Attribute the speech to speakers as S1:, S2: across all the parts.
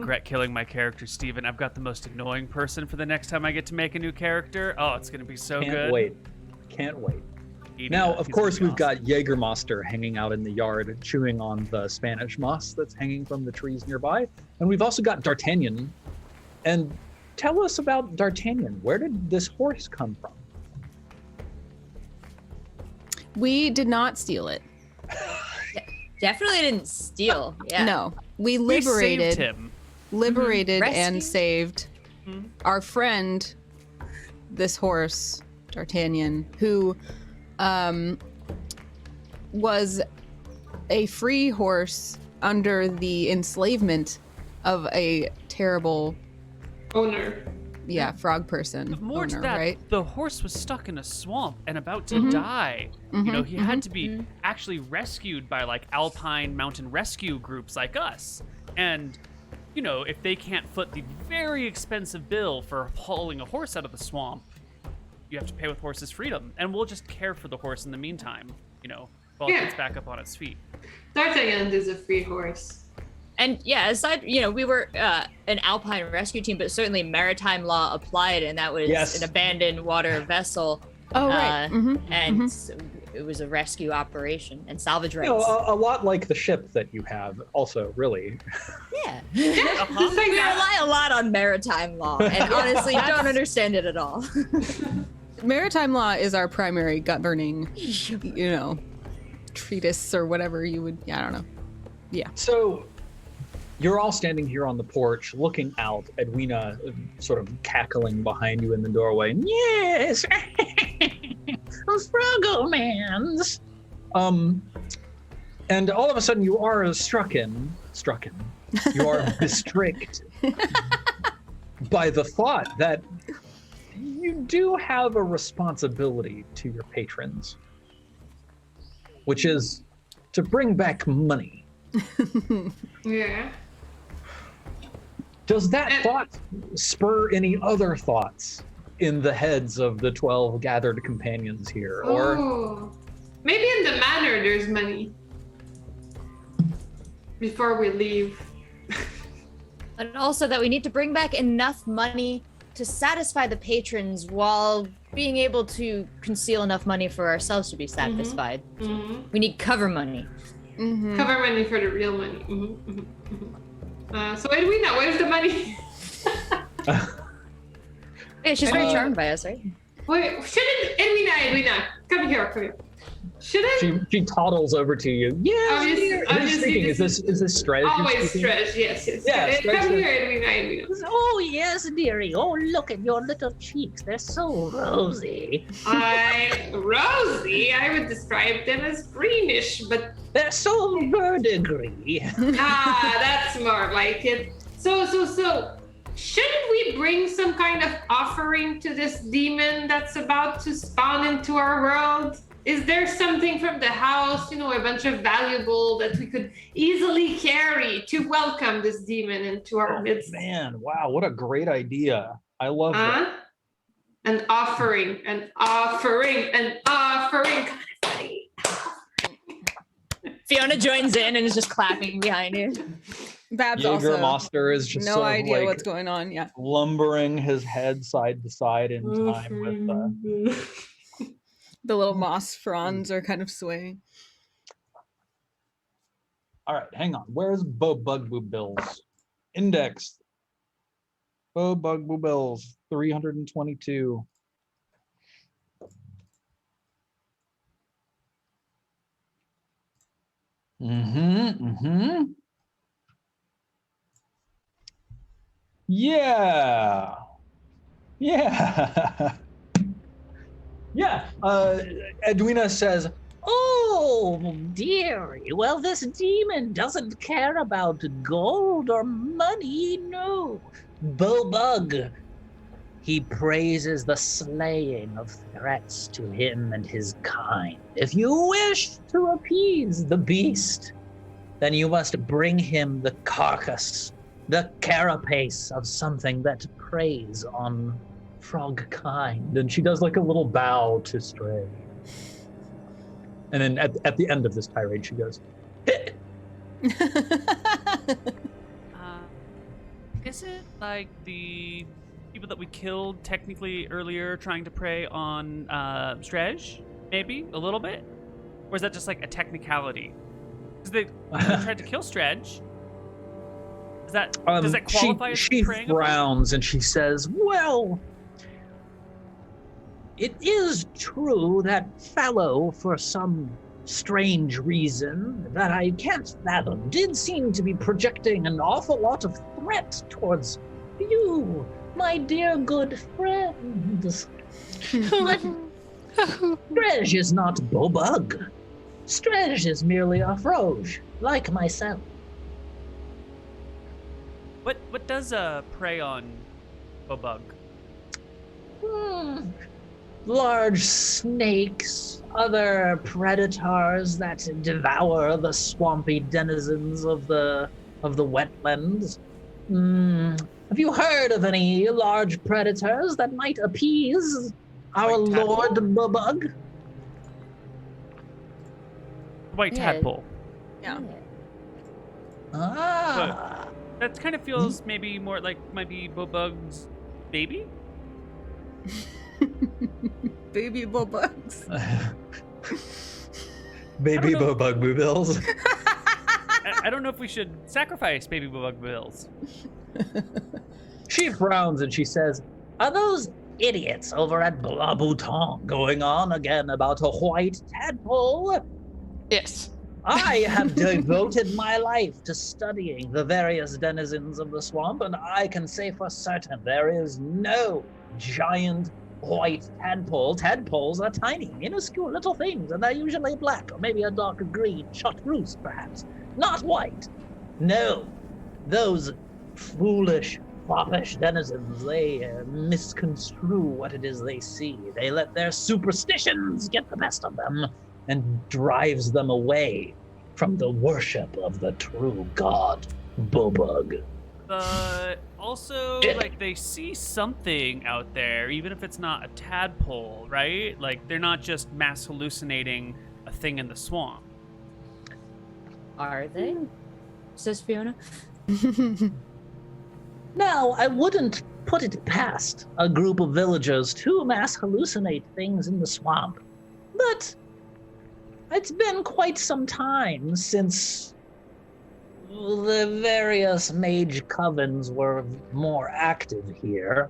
S1: regret killing my character, Steven. I've got the most annoying person for the next time I get to make a new character. Oh, it's going to be so good.
S2: Can't wait. Now, of course, we've got Jägermeister hanging out in the yard, chewing on the Spanish moss that's hanging from the trees nearby. And we've also got D'Artagnan. And tell us about D'Artagnan. Where did this horse come from?
S3: We did not steal it.
S4: Definitely didn't steal. Yeah.
S3: No, we liberated
S1: saved him.
S3: And saved our friend, this horse, D'Artagnan, who was a free horse under the enslavement of a terrible
S5: owner.
S3: Yeah, frog person.
S1: More to
S3: owner,
S1: that,
S3: right?
S1: the horse was stuck in a swamp and about to die. You know, he had to be actually rescued by like alpine mountain rescue groups like us. And, you know, if they can't foot the very expensive bill for hauling a horse out of the swamp, you have to pay with horse's freedom. And we'll just care for the horse in the meantime, you know, while it gets back up on its feet.
S5: D'Artagnan is a free horse.
S4: And yeah, aside, you know, we were an alpine rescue team, but certainly maritime law applied, and that was an abandoned water vessel.
S3: Oh, right.
S4: And so it was a rescue operation and salvage rights.
S2: You know, a lot like the ship that you have, also, really.
S4: Yeah. We rely a lot on maritime law, and honestly don't understand it at all.
S3: Maritime law is our primary governing, you know, treatise or whatever you would, I don't know. Yeah.
S2: So you're all standing here on the porch looking out, Edwina sort of cackling behind you in the doorway. Yes, Frogomans. And all of a sudden you are strucken. You are distracted by the thought that you do have a responsibility to your patrons, which is to bring back money.
S5: Yeah.
S2: Does that thought spur any other thoughts in the heads of the 12 gathered companions here? Or
S5: maybe in the manor there's money before we leave.
S4: And also that we need to bring back enough money to satisfy the patrons while being able to conceal enough money for ourselves to be satisfied. We need cover money.
S5: Cover money for the real money. So Edwina, where's the money?
S4: Yeah, she's very charmed by us, right?
S5: Wait, shouldn't Edwina, come here. Shouldn't
S2: she toddles over to you. Yeah,
S5: I'm just thinking,
S2: is this strategy?
S5: Always stretch, yes.
S2: Yeah,
S5: come here, Edwina.
S6: Oh yes, dearie. Oh, look at your little cheeks. They're so rosy.
S5: Rosy? I would describe them as greenish, but
S6: they're so verdigris.
S5: That's more like it. So, shouldn't we bring some kind of offering to this demon that's about to spawn into our world? Is there something from the house, you know, a bunch of valuable that we could easily carry to welcome this demon into our midst?
S2: Man, wow, what a great idea. I love that.
S5: An offering.
S4: Fiona joins in and is just clapping behind you.
S3: Babs also
S2: Jägermeister is just
S3: no idea what's going on. Yeah,
S2: lumbering his head side to side in time with
S3: the little moss fronds are kind of swaying.
S2: All right, hang on. Where's Bo Bugaboo Bills? Index. Bo Bugaboo Bills, 322. Yeah. Edwina says,
S6: Oh, dearie. Well, this demon doesn't care about gold or money, no. Bobug. He praises the slaying of threats to him and his kind. If you wish to appease the beast, then you must bring him the carcass, the carapace of something that preys on frog kind.
S2: And she does like a little bow to Stray. And then at the end of this tirade, she goes,
S1: Isn't like the people that we killed technically earlier trying to prey on Strej? Maybe a little bit, or is that just like a technicality? Because they tried to kill Strej. Does that qualify as
S2: she
S1: preying upon?
S2: frowns and she says, "Well, it is true that fellow, for some strange reason that I can't fathom, did seem to be projecting an awful lot of threat towards you, my dear good friends. Strej is not Bobug. Strej is merely a Froge, like myself."
S1: What does prey on Bobug?
S6: Large snakes, other predators that devour the swampy denizens of the wetlands. Have you heard of any large predators that might appease our
S1: Like tadpole?
S6: Lord Bobug?
S1: White
S4: Yeah.
S1: tadpole.
S3: Yeah.
S6: Ah.
S1: That kind of feels maybe more like might be Bobug's baby.
S3: Baby bugs.
S2: Baby
S1: I don't know.
S2: Bobug Boobills.
S1: I don't know if we should sacrifice baby Bobug bills.
S2: She frowns and she says,
S6: Are those idiots over at Blabouton going on again about a white tadpole?
S5: Yes.
S6: I have devoted my life to studying the various denizens of the swamp, and I can say for certain there is no giant white tadpole. Tadpoles are tiny, minuscule little things, and they're usually black or maybe a darker green, chartreuse perhaps. Not white. No. Those foolish, foppish denizens, they misconstrue what it is they see. They let their superstitions get the best of them and drives them away from the worship of the true god, Bobug.
S1: Also, like, they see something out there, even if it's not a tadpole, right? Like, they're not just mass hallucinating a thing in the swamp.
S4: Are they? Says Fiona.
S6: Now, I wouldn't put it past a group of villagers to mass hallucinate things in the swamp, but it's been quite some time since the various mage covens were more active here.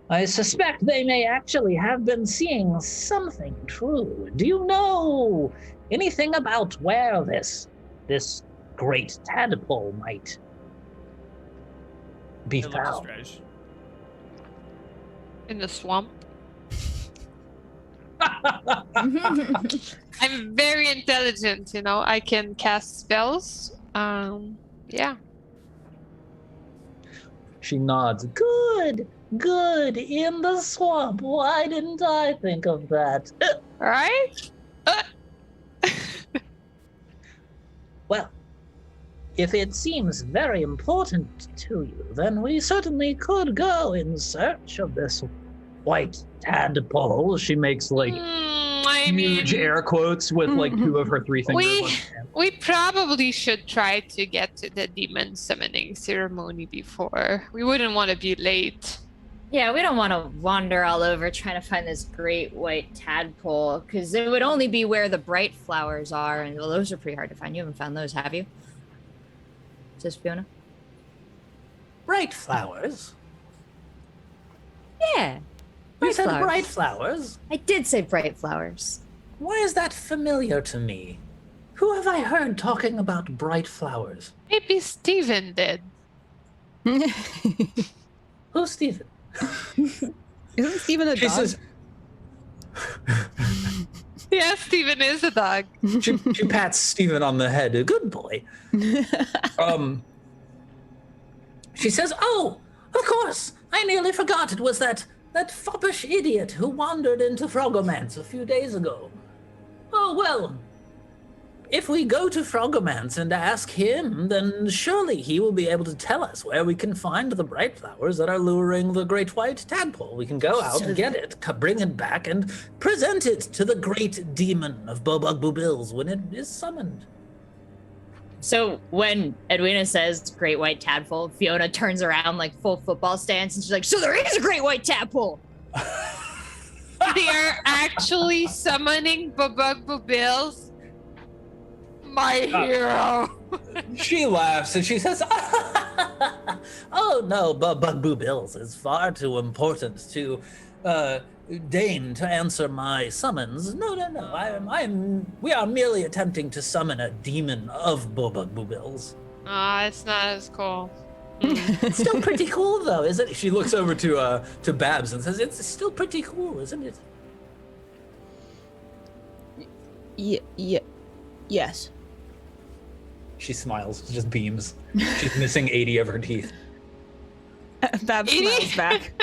S6: I suspect they may actually have been seeing something true. Do you know anything about where this great tadpole might be
S1: It looks
S6: found?
S1: strange.
S5: In the swamp. I'm very intelligent, you know. I can cast spells. Yeah.
S6: She nods. Good, in the swamp. Why didn't I think of that?
S5: Right?
S6: Well, if it seems very important to you, then we certainly could go in search of this white tadpole.
S2: she makes like
S5: I
S2: huge
S5: mean,
S2: air quotes with like two of her three fingers. on her hand.
S5: we probably should try to get to the demon summoning ceremony before. We wouldn't want to be late.
S4: Yeah, we don't want to wander all over trying to find this great white tadpole, because it would only be where the bright flowers are, and well, those are pretty hard to find. You haven't found those, have you? Says Fiona.
S6: Bright flowers?
S4: Yeah.
S6: You said
S4: flowers.
S6: bright flowers?
S4: I did say bright flowers.
S6: Why is that familiar to me? Who have I heard talking about bright flowers?
S5: Maybe Steven did.
S6: Who's Stephen?
S3: Isn't Steven a
S2: She
S3: dog?
S2: says,
S5: Yeah, Steven is a dog.
S2: she pats Steven on the head. Good boy.
S6: She says, "Oh, of course! I nearly forgot. It was that foppish idiot who wandered into Frogomance a few days ago. Oh, well, if we go to Frogomance and ask him, then surely he will be able to tell us where we can find the bright flowers that are luring the great white tadpole. We can go out and get it, bring it back, and present it to the great demon of Bobug Boobills when it is summoned."
S4: So when Edwina says great white tadpole, Fiona turns around like full football stance and she's like, so there is a great white tadpole.
S5: They are actually summoning Bubugbubills. My hero.
S6: She laughs and she says, "Oh no, Bugbubills is far too important to deign to answer my summons. No. We are merely attempting to summon a demon of Bugbubills.
S5: It's not as cool.
S6: It's still pretty cool, though, isn't it?" She looks over to Babs and says, "It's still pretty cool, isn't it?"
S3: Yes.
S6: She smiles, just beams. She's missing 80 of her teeth.
S3: Babs smiles back.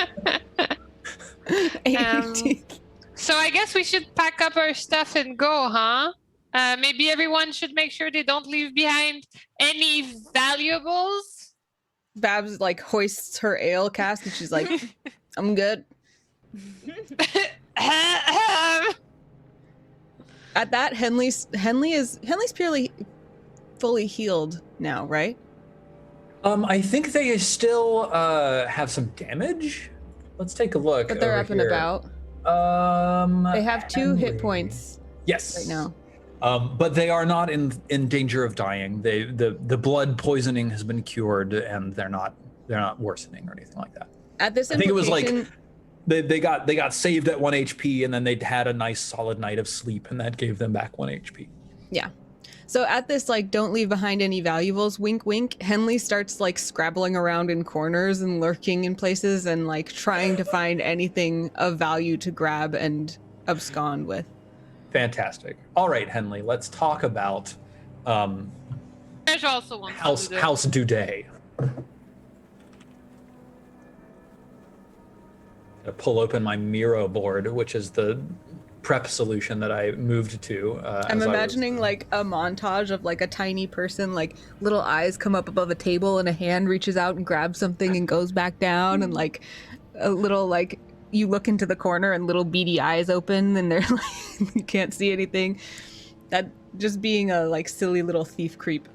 S3: 80 teeth.
S5: So I guess we should pack up our stuff and go, huh? Maybe everyone should make sure they don't leave behind any valuables.
S3: Babs like hoists her ale cask and she's like, I'm good. At that, Henley's purely fully healed now, right?
S6: I think they still have some damage. Let's take a look.
S3: But they're
S6: over
S3: up and
S6: here.
S3: about. They have 2 hit points
S6: Yes.
S3: right now.
S6: But they are not in danger of dying. The blood poisoning has been cured, and they're not worsening or anything like that.
S3: At this
S6: I think it was like
S3: implication-
S6: they got saved at 1 HP, and then they had a nice solid night of sleep, and that gave them back 1 HP.
S3: Yeah. So at this, like, don't leave behind any valuables, wink, wink, Henley starts, like, scrabbling around in corners and lurking in places and, like, trying to find anything of value to grab and abscond with.
S6: Fantastic. All right, Henley, let's talk about
S5: There's also one.
S6: House Duday. Gonna pull open my Miro board, which is the prep solution that I moved to.
S3: I'm imagining like a montage of like a tiny person, like little eyes come up above a table and a hand reaches out and grabs something and goes back down, and like a little like you look into the corner and little beady eyes open and they're like you can't see anything. That just being a like silly little thief creep.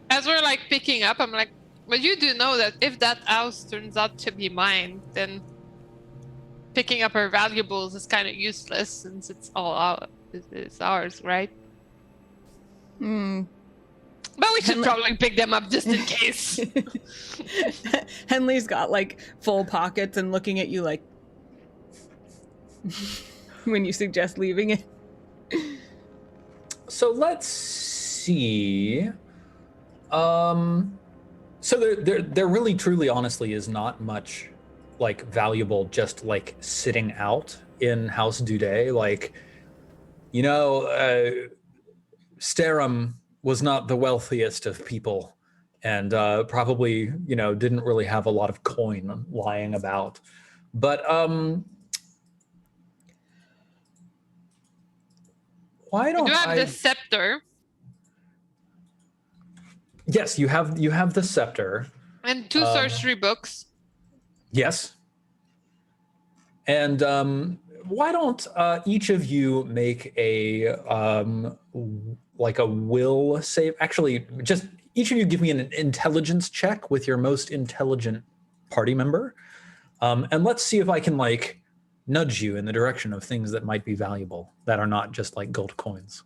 S5: As we're like picking up, I'm like, but you do know that if that house turns out to be mine, then picking up our valuables is kind of useless since it's all out. It's ours, right?
S3: Hmm.
S5: But we should probably pick them up just in case.
S3: Henley's got like full pockets and looking at you like when you suggest leaving it.
S6: So let's see. So there really, truly, honestly, is not much like valuable just like sitting out in House Duday. Like, you know, Sterum was not the wealthiest of people, and probably, you know, didn't really have a lot of coin lying about. But why don't
S5: You have
S6: I?
S5: the scepter
S6: Yes, you have the scepter.
S5: and 2 sorcery books.
S6: Yes. And why don't each of you make a like a will save? Actually, just each of you give me an intelligence check with your most intelligent party member, and let's see if I can like nudge you in the direction of things that might be valuable that are not just like gold coins.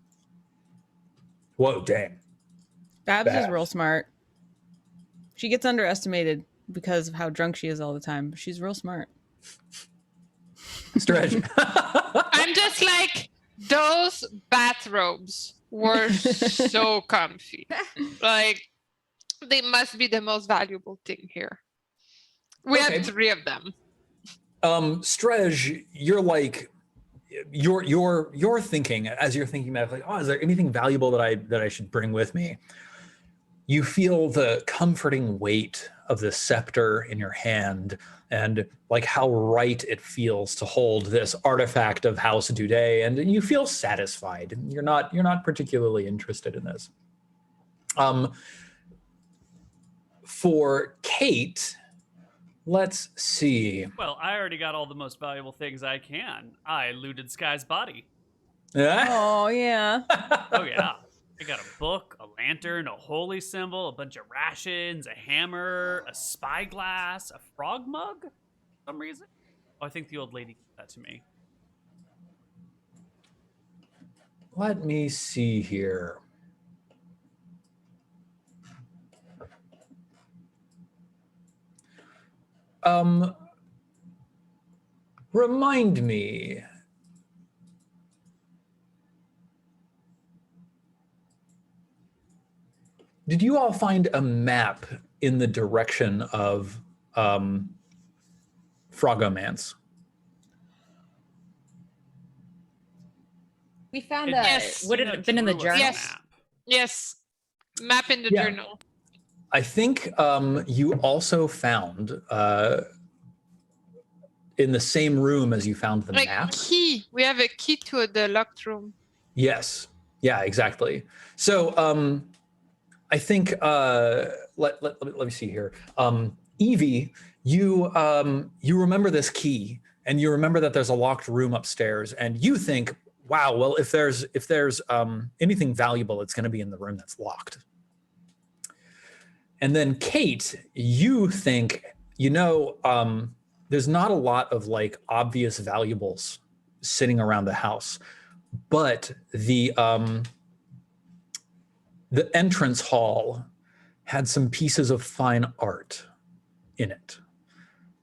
S6: Whoa, dang.
S3: Babs is
S6: Babs.
S3: real smart. She gets underestimated because of how drunk she is all the time, but she's real smart.
S6: Stretch.
S5: I'm just like, those bathrobes were so comfy. Like, they must be the most valuable thing here. We
S6: Okay.
S5: had 3 of them.
S6: Stretch, you're like, you're thinking as you're thinking that, like, oh, is there anything valuable that I should bring with me? You feel the comforting weight of the scepter in your hand, and like how right it feels to hold this artifact of House Duday, and you feel satisfied. You're not particularly interested in this. For Kate, let's see.
S1: Well, I already got all the most valuable things I can. I looted Sky's body.
S6: Yeah.
S3: Oh yeah.
S1: Oh yeah. I got a book, a lantern, a holy symbol, a bunch of rations, a hammer, a spyglass, a frog mug. For some reason. Oh, I think the old lady gave that to me.
S2: Let me see here. Remind me. Did you all find a map in the direction of Frogomance?
S4: We found
S5: Yes.
S4: would it have been in the
S1: Drew us a
S4: journal?
S5: Yes.
S1: map.
S5: Yes. Map in the
S2: Yeah.
S5: journal.
S2: I think you also found in the same room as you found the
S5: Like
S2: map.
S5: key. We have a key to the locked room.
S2: Yes. Yeah, exactly. So I think let me see here. Evie, you remember this key, and you remember that there's a locked room upstairs, and you think, wow, well, if there's anything valuable, it's going to be in the room that's locked. And then Kate, you think, there's not a lot of like obvious valuables sitting around the house, but the entrance hall had some pieces of fine art in it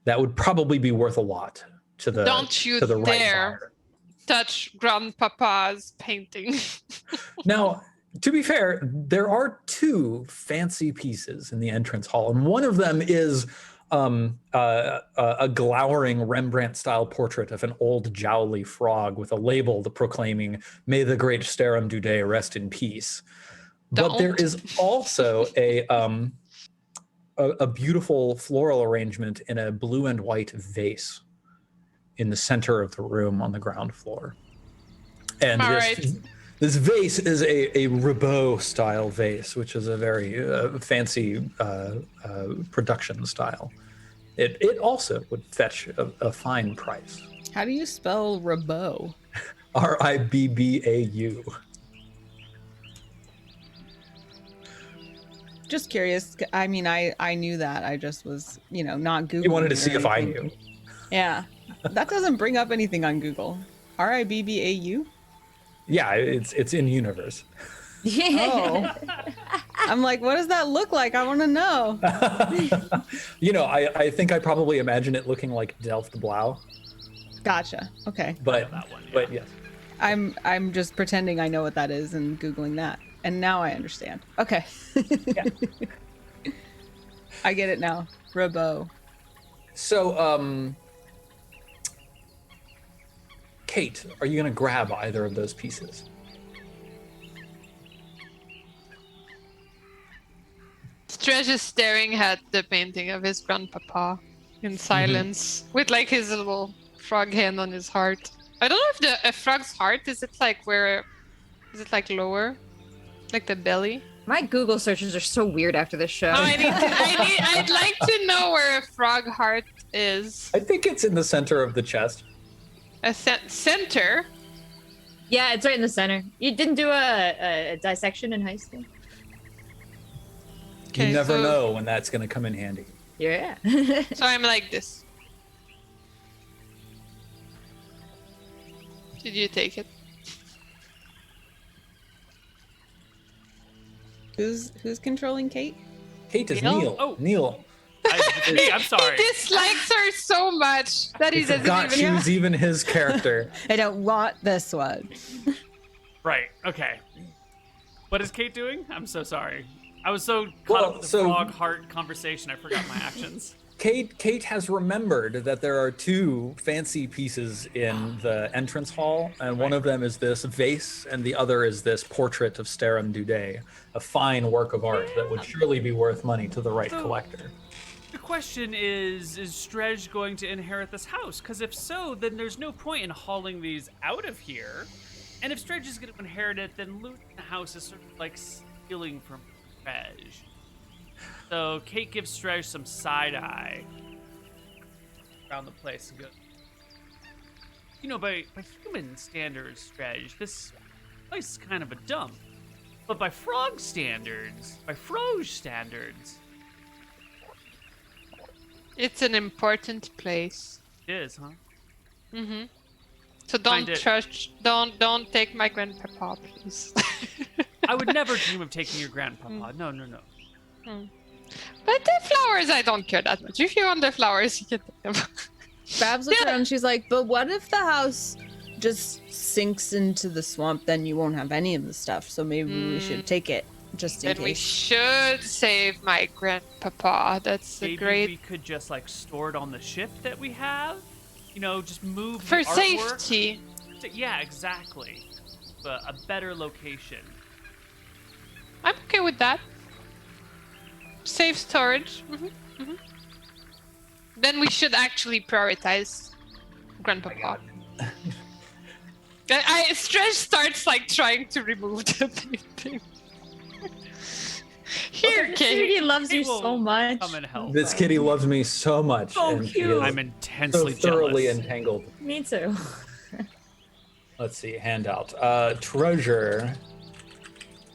S2: that would probably be worth a lot to the
S5: Don't you
S2: to the right
S5: dare
S2: buyer.
S5: touch Grandpapa's painting.
S2: Now, to be fair, there are two fancy pieces in the entrance hall, and one of them is a glowering Rembrandt-style portrait of an old jowly frog with a label proclaiming, "May the great Sterum Duday rest in peace." But there is also a beautiful floral arrangement in a blue and white vase in the center of the room on the ground floor. And this vase is a Ribot style vase, which is a very fancy production style. It also would fetch a fine price.
S3: How do you spell Ribot?
S2: Ribbau.
S3: Just curious. I mean, I knew that. I just was, not Googling.
S2: You wanted to see
S3: or
S2: if I
S3: anything.
S2: knew.
S3: Yeah. That doesn't bring up anything on Google. Ribbau?
S2: Yeah, it's in universe.
S3: Oh. I'm like, what does that look like? I want to know.
S2: I think I probably imagine it looking like Delft Blau.
S3: Gotcha. Okay.
S2: But
S1: That one, yeah.
S2: but yes.
S3: I'm just pretending I know what that is and Googling that. And now I understand. Okay.
S2: Yeah.
S3: I get it now. Ribot.
S2: So Kate, are you gonna grab either of those pieces?
S5: Stretch is staring at the painting of his grandpapa in silence, with like his little frog hand on his heart. I don't know if a frog's heart is it like lower, like the belly.
S4: My Google searches are so weird after this show.
S5: Oh, I'd like to know where a frog heart is.
S2: I think it's in the center of the chest.
S5: A center.
S4: Yeah, it's right in the center. You didn't do a dissection in high school?
S2: You never know when that's gonna come in handy.
S4: Yeah.
S5: So I'm like this. Did you take it?
S3: Who's controlling Kate?
S2: Kate is
S5: Neil?
S2: Neil.
S1: Oh.
S2: Neil.
S1: I'm sorry.
S5: He dislikes her so much that
S2: He
S5: he doesn't
S2: forgot
S5: even.
S2: she was even his character.
S3: I don't want this one.
S1: Right. Okay. What is Kate doing? I'm so sorry. I was so caught up with the frog heart conversation, I forgot my actions.
S2: Kate has remembered that there are two fancy pieces in the entrance hall, and one of them is this vase, and the other is this portrait of Sterum Duday, a fine work of art that would surely be worth money to the right collector.
S1: The question is Strej going to inherit this house? Because if so, then there's no point in hauling these out of here. And if Strej is going to inherit it, then looting the house is sort of like stealing from Strej. So Kate gives Strej some side eye around the place and goes, by human standards, Strej, this place is kind of a dump. But by frog standards, by Froge standards,
S7: It's an important place.
S1: it is, huh?
S7: Mm-hmm. So
S1: Find
S7: don't
S1: it-
S7: trust. Don't take my grandpapa, please.
S1: I would never dream of taking your grandpapa. No, no, no.
S7: But the flowers, I don't care that much. If you want the flowers, you can take them.
S3: Babs looks around and she's like, but what if the house just sinks into the swamp? Then you won't have any of the stuff. So maybe we should take it just in
S7: Then we
S3: case.
S7: should save my grandpapa. That's a
S1: Maybe
S7: great
S1: we could just like store it on the ship that we have. You know, just move
S7: for
S1: the artwork.
S7: safety.
S1: Yeah, exactly. But a better location.
S7: I'm okay with that. Safe storage. Then we should actually prioritize grandpapa. Stretch starts like trying to remove the thing. Here,
S4: Kitty
S7: Kate.
S4: loves you
S1: It will
S4: so much.
S1: Come and help.
S2: This kitty loves me so much.
S3: So
S2: and she
S3: cute.
S2: is
S1: I'm
S2: so
S1: intensely
S2: thoroughly
S1: jealous.
S2: entangled.
S4: Me too.
S2: Let's see, handout. Treasure.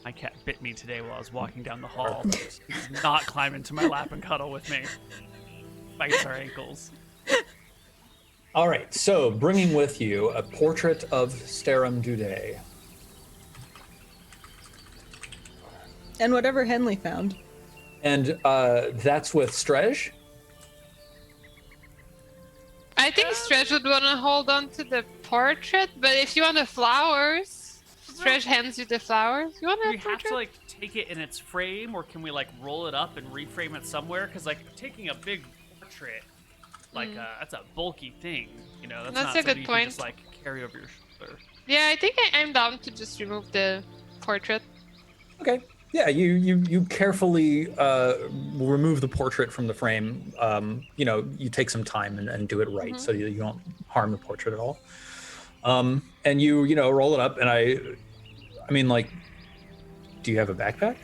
S1: My cat bit me today while I was walking down the hall. He's not climb into my lap and cuddle with me. Bites our ankles.
S2: All right, so bringing with you a portrait of Sterum Dudet.
S3: And whatever Henley found.
S2: And that's with Strej.
S7: I think Stretch would want to hold on to the portrait, but if you want the flowers, Stretch hands you the flowers. You want
S1: Do
S7: a
S1: we have
S7: portrait?
S1: to like take it in its frame, or can we like roll it up and reframe it somewhere? Because like taking a big portrait, like that's a bulky thing. You know, that's
S7: That's
S1: not
S7: a good
S1: something you can
S7: point.
S1: just like carry over your shoulder.
S7: Yeah, I think I'm down to just remove the portrait.
S2: Okay. Yeah, you carefully remove the portrait from the frame. You know, you take some time and do it right so you don't harm the portrait at all. And you know, roll it up, and I mean, like, do you have a backpack?